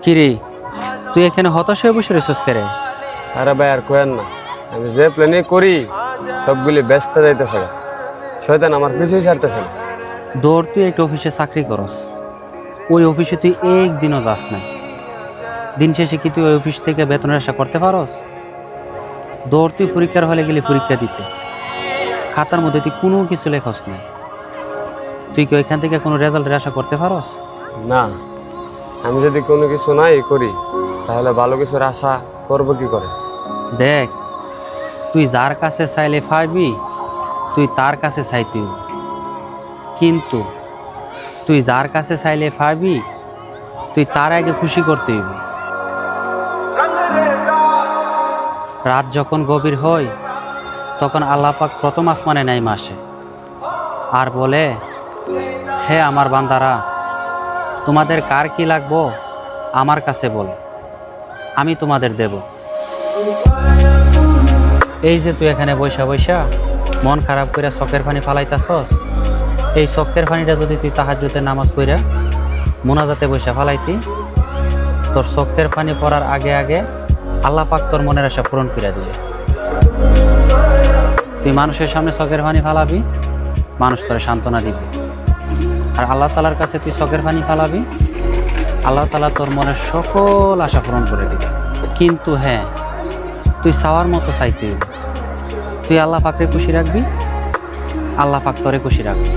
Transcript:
কিরে, তুই এখানে হতাশ হয়ে বসে রয়েছিস কেরে? আরে ভাই আর কোয়েন না, আমি যে প্ল্যানে করি সবগুলি ব্যস্ত যাইতেছে। শয়তান আমার পিছুই ছাড়তেছে না। দৌড়, তুই একটা অফিসে চাকরি করস, ওই অফিসে তুই একদিনও যাস না। দিন শেষে কি তুই ওই অফিস থেকে বেতনের আশা করতে পারস? দৌড়, তুই পরীক্ষার হলে গেলি পরীক্ষা দিতে, খাতার মধ্যে তুই কোনো কিছু লেখস নাই। তুই কি ওইখান থেকে কোনো রেজাল্টের আশা করতে পারস? না, আমি যদি কোনো কিছু নাই করি তাহলে ভালো কিছুর আশা করবো কি করে? দেখ, তুই যার কাছে চাইলে পাইবি, তুই তার কাছে চাইতে হইব। কিন্তু তুই যার কাছে চাইলে পাইবি, তুই তার আগে খুশি করতে হইব। রাত যখন গভীর হয় তখন আল্লাহ পাক প্রথম আসমানে নেমে আসে আর বলে, হে আমার বান্দারা, তোমাদের কার কি লাগবো আমার কাছে বল, আমি তোমাদের দেব। এই যে তুই এখানে বৈশা বৈশা মন খারাপ করে চোখের পানি ফালাইতাছস, এই চোখের পানিটা যদি তুই তাহাজ্জুদের নামাজ পড়া মুনাজাতে বৈশা ফালাইতি, তোর চোখের পানি পড়ার আগে আগে আল্লাহ পাক তোর মনের আশা পূরণ করে দিবে। তুই মানুষের সামনে চোখের পানি ফালাবি, মানুষ তোরে সান্ত্বনা দিবে। আর আল্লাহ তালার কাছে তুই চোখের পানি ফালাবি, আল্লাহ তালা তোর মনের সকল আশা পূরণ করে দিবে। কিন্তু হ্যাঁ, তুই চাওয়ার মতো চাইতে হইবে। তুই আল্লাহ পাকরে খুশি রাখবি, আল্লাহ পাক তোরে খুশি রাখবি।